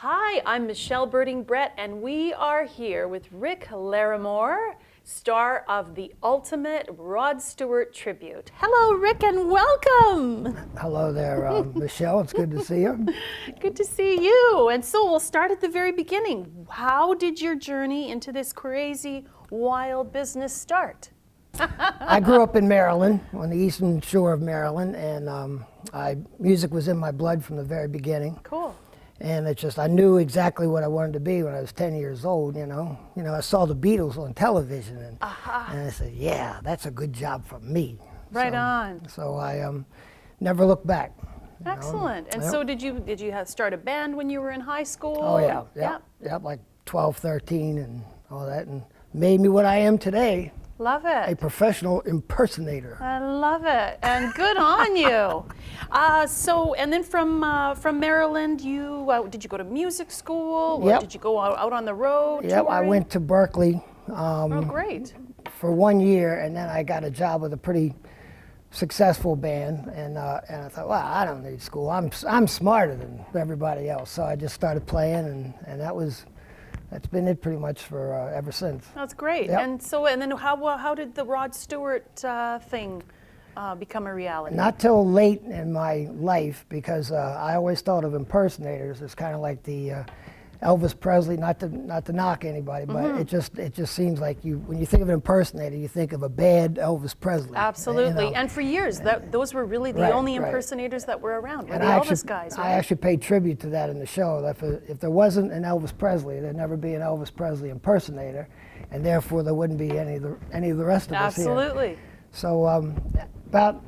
Hi, I'm Michelle Berting-Brett, and we are here with Rick Larrimore, star of the ultimate Rod Stewart Tribute. Hello, Rick, and welcome. Hello there, Michelle. It's good to see you. Good to see you. And so we'll start at the very beginning. How did your journey into this crazy, wild business start? I grew up in Maryland, on the eastern shore of Maryland, and music was in my blood from the very beginning. Cool. And it's just, I knew exactly what I wanted to be when I was 10 years old, you know. I saw the Beatles on television, and I said, yeah, that's a good job for me. Right on. So I never looked back. Excellent. And Yep. so did you start a band when you were in high school? Oh, yeah. Yep, like 12, 13, and all that, and made me what I am today. Love it. A professional impersonator. I love it, and good on you. And then from Maryland, did you go to music school? Or Yep. did you go out on the road? Yep, I touring? went to Berkeley Oh, great. for 1 year, and then I got a job with a pretty successful band, and I thought, well, I don't need school. I'm smarter than everybody else, so I just started playing, and that's been it pretty much for ever since. That's great. Yep. And then how did the Rod Stewart thing become a reality? Not till late in my life, because I always thought of impersonators as kind of like the Elvis Presley. Not to knock anybody, but it just seems like when you think of an impersonator, you think of a bad Elvis Presley. Absolutely. You know? And for years, those were really the Right, only right. impersonators that were around. Were And the I Elvis guys, right? I actually paid tribute to that in the show. That if there wasn't an Elvis Presley, there'd never be an Elvis Presley impersonator, and therefore there wouldn't be any of the rest of us here. Absolutely. So about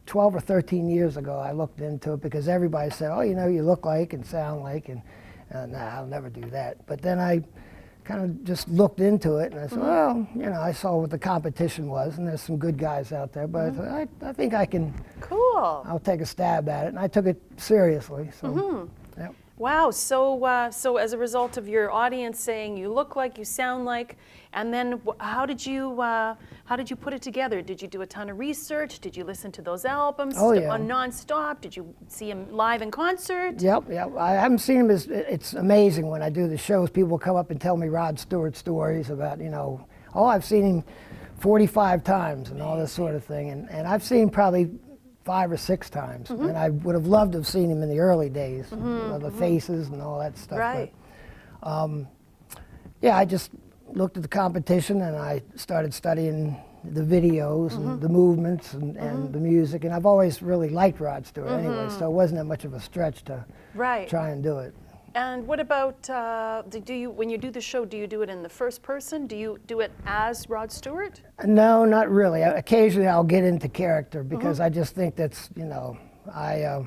12 or 13 years ago, I looked into it because everybody said, "Oh, you look like and sound like," and nah, I'll never do that. But then I kind of just looked into it, and I said, well, I saw what the competition was, and there's some good guys out there, but I thought, I think I can. Cool. I'll take a stab at it, and I took it seriously. So, yep. Wow. So as a result of your audience saying you look like, you sound like, and then how did you put it together? Did you do a ton of research? Did you listen to those albums nonstop? Did you see them live in concert? Yep. I haven't seen him. It's amazing when I do the shows. People come up and tell me Rod Stewart stories about, oh, I've seen him 45 times and all this sort of thing, and I've seen probably 5 or 6 times, and I would have loved to have seen him in the early days, the faces and all that stuff. Right. But, yeah, I just looked at the competition, and I started studying the videos and the movements and the music, and I've always really liked Rod Stewart anyway, so it wasn't that much of a stretch to try and do it. And what about, when you do the show, do you do it in the first person? Do you do it as Rod Stewart? No, not really. Occasionally I'll get into character because I just think that's, I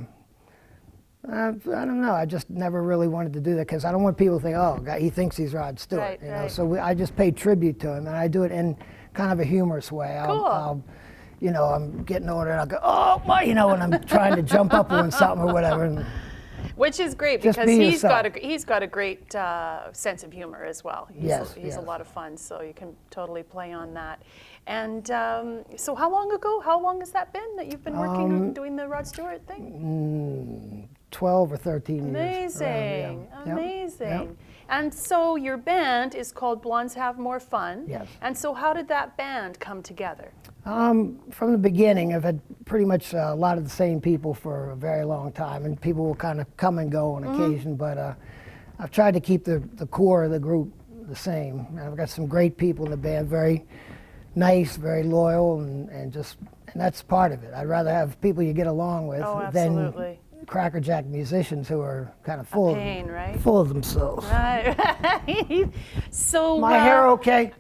don't know. I just never really wanted to do that because I don't want people to think, oh, God, he thinks he's Rod Stewart. Right. So I just pay tribute to him, and I do it in kind of a humorous way. Cool. I'm getting older, and I'll go, oh, my, when I'm trying to jump up on something or whatever. And which is great just because be he's yourself. got a great sense of humor as well. He's a lot of fun, so you can totally play on that. And so how long has that been that you've been working on doing the Rod Stewart thing? 12 or 13 years. Amazing. Yep. And so your band is called Blondes Have More Fun. Yes. And so how did that band come together? From the beginning, I've had pretty much a lot of the same people for a very long time, and people will kind of come and go on occasion, but I've tried to keep the core of the group the same. And I've got some great people in the band, very nice, very loyal, and that's part of it. I'd rather have people you get along with than crackerjack musicians who are kind of full of themselves. Right. So my hair okay?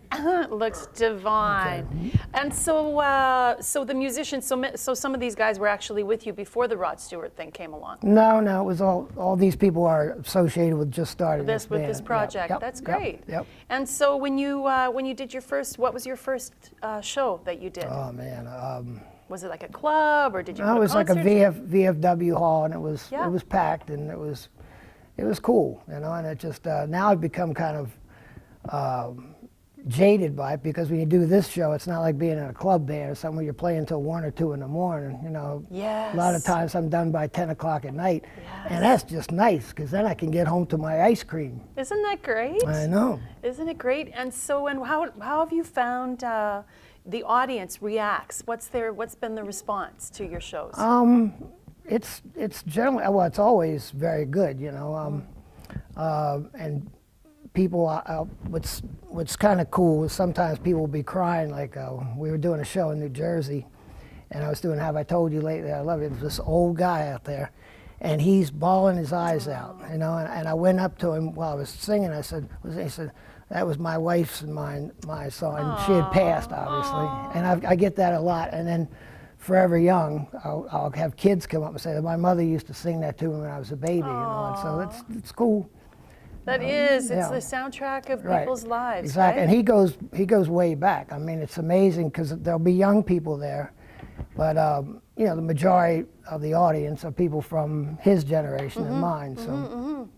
Looks divine. Okay. And so the musicians. So some of these guys were actually with you before the Rod Stewart thing came along. No, it was all these people are associated with just starting this band. With this project. Yep. That's great. Yep. And so when you did your first, what was your first show that you did? Oh man. Was it like a club, or did you? No, it was like a VFW hall, and it was packed, and it was cool, and it just now I've become kind of jaded by it, because when you do this show, it's not like being in a club band or something where you're playing until 1 or 2 in the morning. You know, Yes. a lot of times I'm done by 10 o'clock at night, Yes. and that's just nice, because then I can get home to my ice cream. Isn't that great? I know. Isn't it great? And so, and how have you found the audience reacts? What's been the response to your shows? It's generally, well, it's always very good, you know, and people, what's kind of cool is sometimes people will be crying, like we were doing a show in New Jersey, and I was doing Have I Told You Lately I Love You. There's this old guy out there, and he's bawling his eyes out, you know, and I went up to him while I was singing. He said, that was my wife's and my song, and she had passed, obviously, and I get that a lot. And then Forever Young, I'll have kids come up and say that my mother used to sing that to me when I was a baby, you know, and so it's cool. That is, it's yeah. the soundtrack of Right. people's lives, Exactly, right? and he goes way back. I mean, it's amazing, because there'll be young people there, but you know, the majority of the audience are people from his generation and mine. So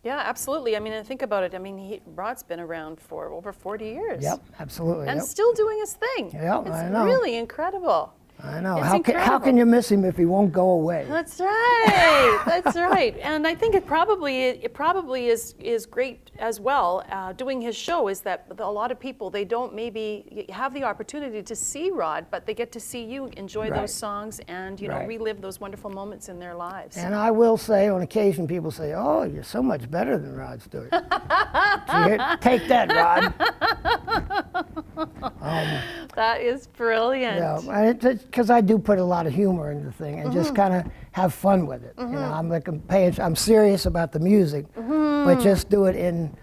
Yeah, absolutely. I mean, and think about it. I mean, Rod's been around for over 40 years. yep, absolutely. And Yep. still doing his thing. Yep, it's I know. really incredible. I know. It's How incredible. can you miss him if he won't go away? That's right. That's right. And I think it probably is great as well. Doing his show is that a lot of people, they don't maybe have the opportunity to see Rod, but they get to see you enjoy Right. those songs and Right. relive those wonderful moments in their lives. And I will say, on occasion, people say, "Oh, you're so much better than Rod Stewart." Take that, Rod. That is brilliant. Yeah, because I do put a lot of humor into the thing and just kind of have fun with it. You know, I'm serious about the music, but just do it in.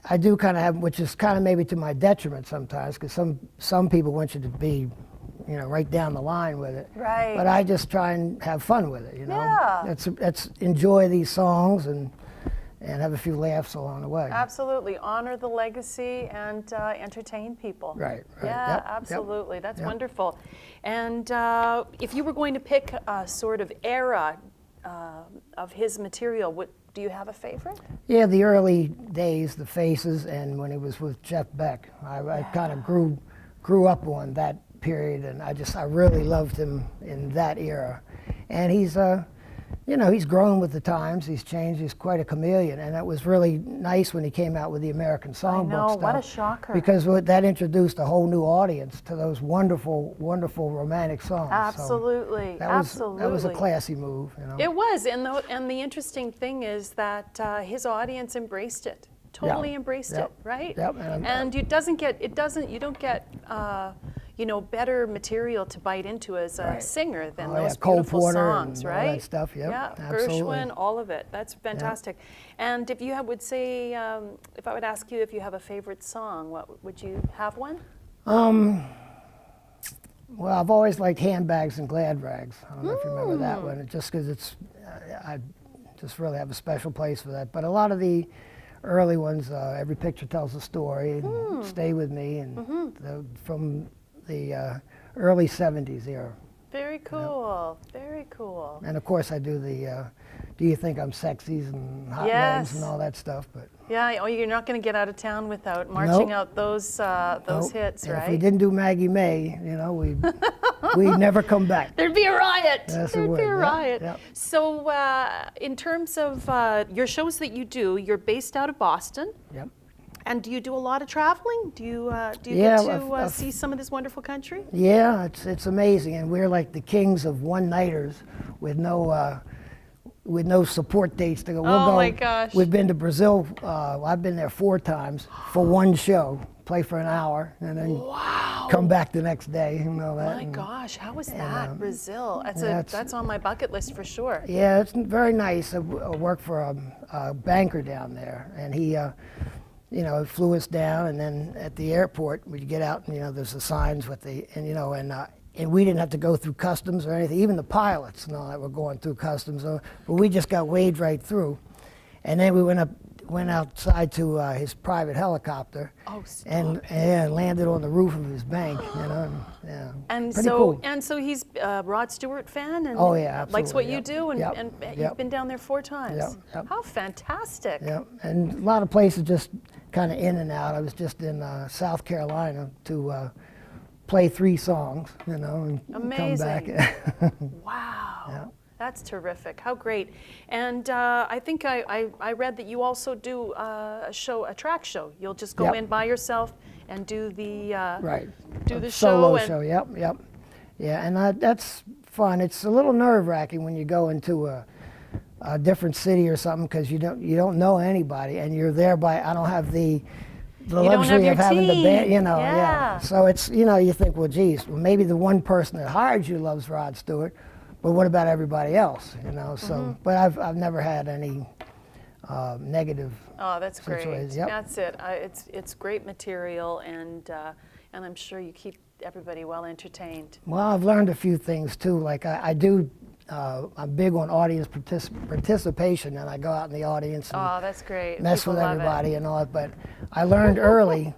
I do kind of have, which is kind of maybe to my detriment sometimes, because some people want you to be, you know, right down the line with it. Right. But I just try and have fun with it. You know. Yeah. Let's enjoy these songs and have a few laughs along the way. Absolutely. Honor the legacy and entertain people. Right. Yeah, Yep, yep, absolutely. That's yep. wonderful. And if you were going to pick a sort of era of his material, do you have a favorite? Yeah, the early days, the Faces, and when he was with Jeff Beck. I kind of grew up on that period, and I really loved him in that era. And he's you know, he's grown with the times. He's changed. He's quite a chameleon, and it was really nice when he came out with the American Songbook I know, stuff. what a shocker. Because that introduced a whole new audience to those wonderful, wonderful romantic songs. So Absolutely. that Absolutely. was a classy move, you know. It was, and the interesting thing is that his audience embraced it. Totally Yeah. embraced Yep. it, right? Yep. And you don't get better material to bite into as a Right. singer than Oh, those yeah, Cole beautiful Porter songs, and all right? that stuff, yep, Yeah, absolutely. Gershwin, all of it. That's fantastic. And if you would say, if I would ask you if you have a favorite song, what would you have one? Well, I've always liked Handbags and Glad Rags. I don't know if you remember that one, just because it's, I just really have a special place for that. But a lot of the early ones, Every Picture Tells a Story, and Stay With Me, and from the early 70s era. Very cool. Very cool. And of course I do the Do You Think I'm Sexy's and Hot Yes. Loves and all that stuff. But Yeah, oh, you're not going to get out of town without marching Nope. out those nope. hits, And right? if we didn't do Maggie May, you know, we'd never come back. There'd be a riot. Yes, it There'd would. be a Yep, riot. yep. So, in terms of your shows that you do, you're based out of Boston, Yep. and do you do a lot of traveling? Do you Yeah, get to I've- see some of this wonderful country? Yeah, it's amazing, and we're like the kings of one-nighters with no support dates to go. We'll Oh go. my gosh. We've been to Brazil. I've been there 4 times for one show. Play for an hour and then come back the next day and all that. My and- gosh, how was that? Brazil. yeah, That's on my bucket list for sure. Yeah, it's very nice. I work for a banker down there, and he, flew us down, and then at the airport, we get out, and there's the signs with and we didn't have to go through customs or anything. Even the pilots and all that were going through customs, but we just got waved right through, and then we went outside to his private helicopter, Oh, stop. and landed on the roof of his bank. Yeah, And pretty so, cool. and so he's a Rod Stewart fan, and Oh, yeah, likes what absolutely, you yep. do, and, Yep, and you've yep. been down there 4 times. Yep, yep. How fantastic! Yeah, and a lot of places just kind of in and out. I was just in South Carolina to play 3 songs, you know, and Amazing. come back. Wow. Yeah. That's terrific. How great. And I think I read that you also do a track show. You'll just go Yep. in by yourself and do the Right. do the Solo show. show. Yep. Yeah, and that's fun. It's a little nerve-wracking when you go into a different city or something because you don't know anybody, and you're there by. I don't have the don't have luxury your of having the band, you know. Yeah. So it's, you know, you think, well, geez, well, maybe the one person that hired you loves Rod Stewart, but what about everybody else? You know. So, but I've never had any negative. Oh, that's great. situations. Yep. That's it. It's great material, and I'm sure you keep everybody well entertained. Well, I've learned a few things too. Like I do, I'm big on audience participation, and I go out in the audience and Oh, that's great. mess People with love it. everybody and all that. But I learned early.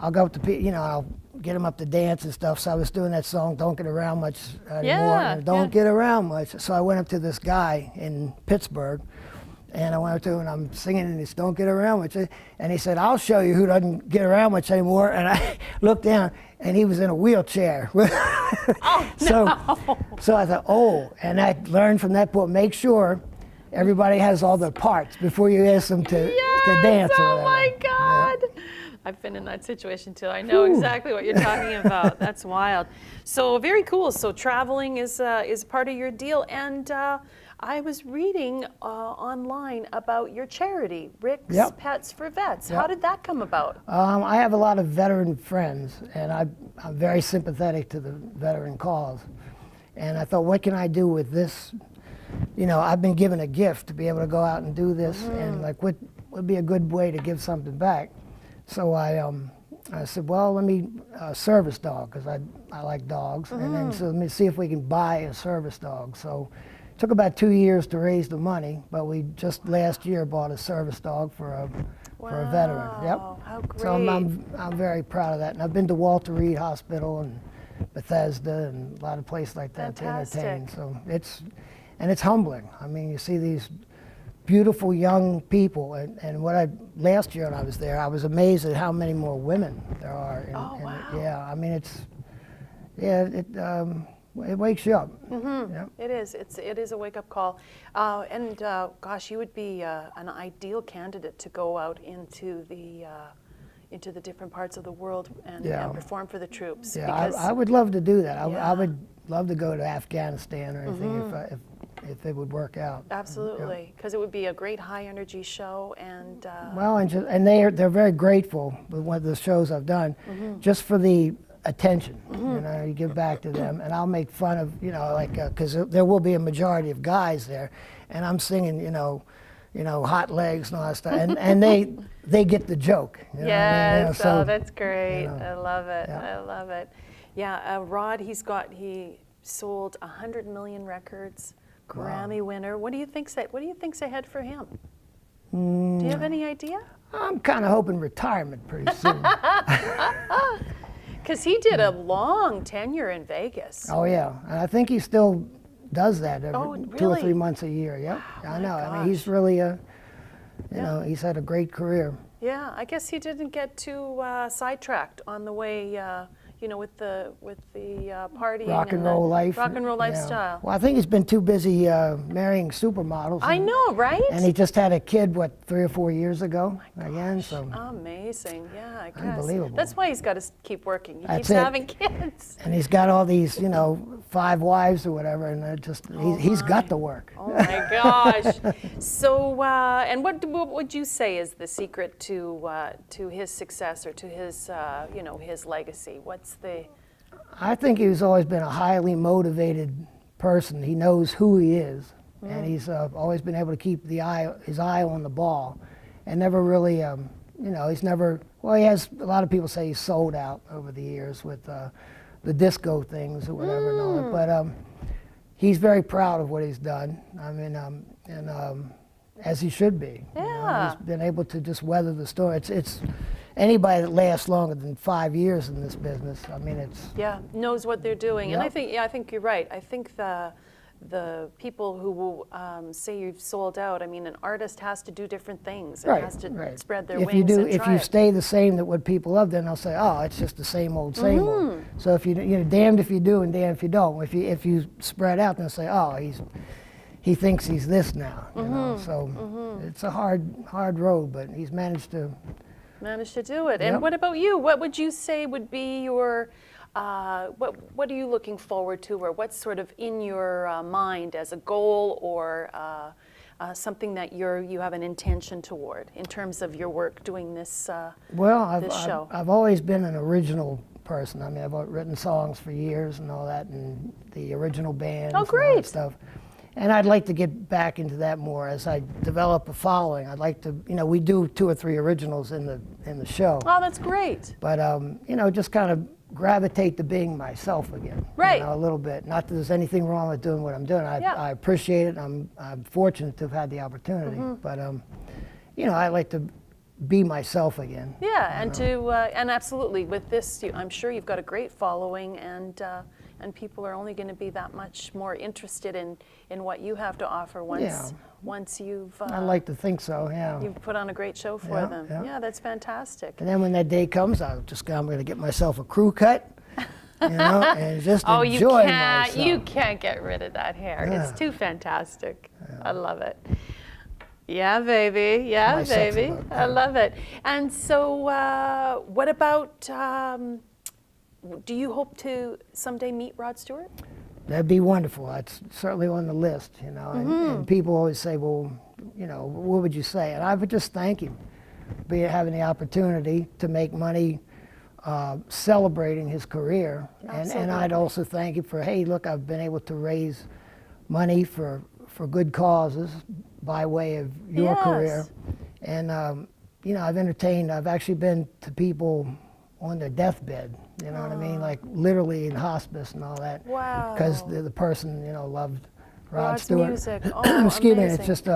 I'll go up to you know, I'll get them up to dance and stuff. So I was doing that song, "Don't Get Around Much Anymore." Yeah, Don't get around much. So I went up to this guy in Pittsburgh. And I went up to him and I'm singing and he's "Don't Get Around Much." And he said, "I'll show you who doesn't get around much anymore." And I looked down and he was in a wheelchair. Oh, so, no. so I thought, oh, and I learned from that point, make sure everybody has all their parts before you ask them to dance or Oh whatever. my God. I've been in that situation too. I know exactly what you're talking about. That's wild. So very cool. So traveling is part of your deal. And I was reading online about your charity, Rick's Yep. Pets for Vets. Yep. How did that come about? I have a lot of veteran friends, and I'm very sympathetic to the veteran cause. And I thought, what can I do with this? You know, I've been given a gift to be able to go out and do this, and like, what would be a good way to give something back? So I said, well, let me service dog, because I like dogs, and then so let me see if we can buy a service dog. So it took about 2 years to raise the money, but we just last year bought a service dog for a veteran. Yep. Wow, how great. So I'm very proud of that, and I've been to Walter Reed Hospital and Bethesda and a lot of places like that Fantastic. to entertain. So it's humbling. I mean, you see these beautiful young people, and last year when I was there, I was amazed at how many more women there are. Wow. Yeah, I mean it wakes you up. Yeah. It is. It is a wake-up call. And gosh, you would be an ideal candidate to go out into the different parts of the world and perform for the troops. Yeah, because I would love to do that. I Yeah. would love to go to Afghanistan or anything if it would work out. absolutely, because it would be a great high-energy show, and Well, and they're very grateful with one of the shows I've done, just for the attention. You know, you give back to them, and I'll make fun of, you know, like, because there will be a majority of guys there, and I'm singing, you know, hot legs and all that stuff, and they get the joke. You know what I mean? You know, yes, so, oh, that's great. you know, I love it. yeah. I love it. Yeah, Rod, he sold 100 million records, Grammy winner. What do you think's ahead for him? Do you have any idea? I'm kind of hoping retirement pretty soon. Because he did a long tenure in Vegas. Oh yeah, and I think he still does that every Oh, 2 or really? 3 months a year. Yep, I my know. I mean, gosh. he's really you know, he's had a great career. Yeah, I guess he didn't get too sidetracked on the way, you know, with the partying Rock and the roll life. rock and roll Yeah. lifestyle. Well, I think he's been too busy marrying supermodels. I know, right? And he just had a kid, 3 or 4 years ago again. So Amazing, yeah, I guess. Unbelievable. That's why he's got to keep working. He That's keeps it. having kids. and he's got all these, 5 wives or whatever, and they're just he's got the work. Oh my gosh! So, and what would you say is the secret to his success or to his, his legacy? What's the? I think he's always been a highly motivated person. He knows who he is, and he's always been able to keep his eye on the ball, and never really, he's never. Well, he has. A lot of people say he's sold out over the years with the disco things or whatever and all that. But he's very proud of what he's done. I mean, as he should be. Yeah. He's been able to just weather the storm. It's anybody that lasts longer than 5 years in this business. I mean, it's. Yeah, knows what they're doing, and Yep. I think you're right. I think the people who will say you've sold out. I mean, an artist has to do different things. It Right, has to right. spread their If wings you do, and if try you it. stay the same that what people love, then they'll say, oh, it's just the same old, same Mm-hmm. old. So if you know, damned if you do and damned if you don't. If you spread out, then they'll say, oh, he thinks he's this now. You know, Mm-hmm. so it's a hard road, but he's managed to. Managed to do it. And Yep. what about you? What would you say would be your, what are you looking forward to, or what's sort of in your mind as a goal, or something that you have an intention toward in terms of your work doing this, Well, this show? I've always been an original person. I mean, I've written songs for years and all that, and the original bands. Oh, And all great. that stuff. And I'd like to get back into that more as I develop a following. I'd like to, we do 2 or 3 originals in the show, Oh, that's great. but just kind of gravitate to being myself again. Right. A little bit. Not that there's anything wrong with doing what I'm doing. Yeah. I appreciate it. I'm fortunate to have had the opportunity. Mm-hmm. But I like to be myself again. Yeah, and absolutely with this, I'm sure you've got a great following, and people are only going to be that much more interested in what you have to offer once you've I like to think so. Yeah. you've put on a great show for Yeah, them. yeah. Yeah, that's fantastic. And then when that day comes, I'm going to get myself a crew cut, and just Oh, enjoy you myself. can't get rid of that hair. Yeah. It's too fantastic. I love it. Yeah, baby. Yeah, My sexy baby. look. I love it. And so, what about? Do you hope to someday meet Rod Stewart? That'd be wonderful. That's certainly on the list, and people always say, well, what would you say? And I would just thank him for having the opportunity to make money celebrating his career. And I'd also thank him for, hey, look, I've been able to raise money for good causes by way of your Yes. career. And, I've actually been to people on their deathbed, you know what I mean? Like literally in hospice and all that. Wow. Because the person, loved Rod Rod's Stewart. music. Oh, Excuse me, amazing. it's just,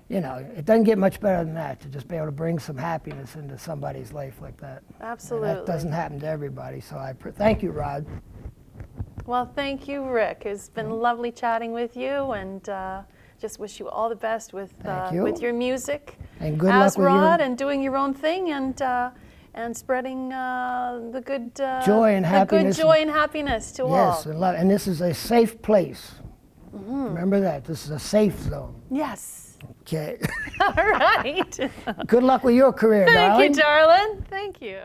it doesn't get much better than that, to just be able to bring some happiness into somebody's life like that. Absolutely. And that doesn't happen to everybody, so thank you, Rod. Well, thank you, Rick. It's been lovely chatting with you, and just wish you all the best with Thank you. with your music And good as luck with your- Rod, and doing your own thing, and spreading the good Joy and happiness. The good joy and happiness to Yes, all. and love. And this is a safe place. Remember that. This is a safe zone. Yes. Okay. All right. Good luck with your career, Thank darling. you, darling. Thank you.